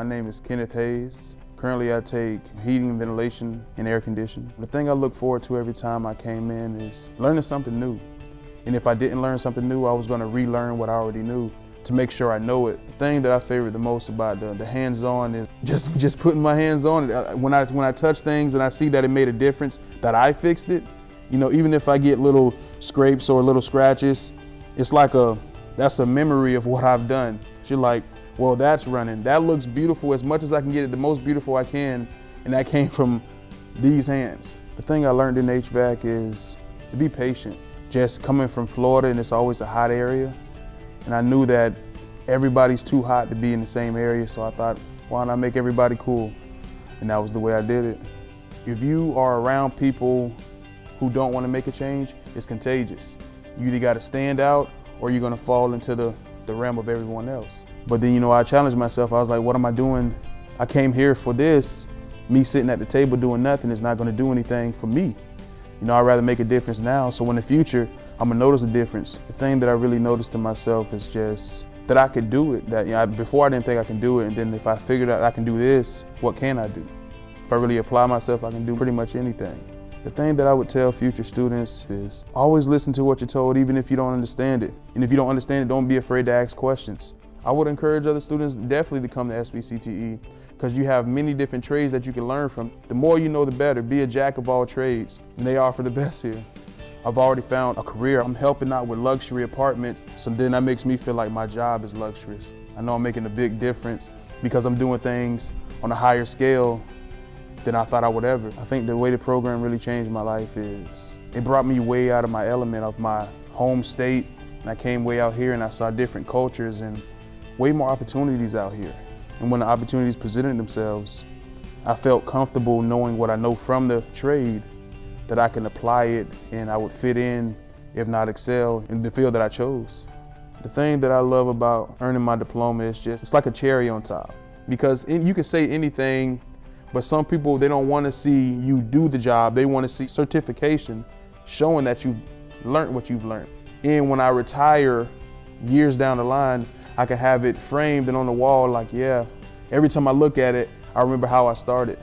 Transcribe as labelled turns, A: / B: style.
A: My name is Kenneth Hayes. Currently I take heating, ventilation, and air conditioning. The thing I look forward to every time I came in is learning something new. And if I didn't learn something new, I was going to relearn what I already knew to make sure I know it. The thing that I favor the most about the hands-on is just putting my hands on it. When I touch things and I see that it made a difference, that I fixed it, you know, even if I get little scrapes or little scratches, it's like that's a memory of what I've done. You're like, well, that's running. That looks beautiful as much as I can get it, the most beautiful I can, and that came from these hands. The thing I learned in HVAC is to be patient. Just coming from Florida, and it's always a hot area, and I knew that everybody's too hot to be in the same area, so I thought, why not make everybody cool? And that was the way I did it. If you are around people who don't want to make a change, it's contagious. You either got to stand out or you're going to fall into the realm of everyone else. But then, you know, I challenged myself. I was like, what am I doing? I came here for this. Me sitting at the table doing nothing is not going to do anything for me. You know, I'd rather make a difference now, so in the future, I'm going to notice a difference. The thing that I really noticed in myself is just that I could do it. That, you know, before I didn't think I can do it, and then if I figured out I can do this, what can I do? If I really apply myself, I can do pretty much anything. The thing that I would tell future students is always listen to what you're told, even if you don't understand it. And if you don't understand it, don't be afraid to ask questions. I would encourage other students definitely to come to SVCTE because you have many different trades that you can learn from. The more you know, the better. Be a jack of all trades, and they offer the best here. I've already found a career. I'm helping out with luxury apartments, so then that makes me feel like my job is luxurious. I know I'm making a big difference because I'm doing things on a higher scale than I thought I would ever. I think the way the program really changed my life is it brought me way out of my element of my home state, and I came way out here and I saw different cultures and way more opportunities out here. And when the opportunities presented themselves, I felt comfortable knowing what I know from the trade, that I can apply it and I would fit in, if not excel, in the field that I chose. The thing that I love about earning my diploma is it's like a cherry on top. Because you can say anything, but some people, they don't want to see you do the job. They want to see certification showing that you've learned what you've learned. And when I retire years down the line, I can have it framed and on the wall like, yeah, every time I look at it, I remember how I started.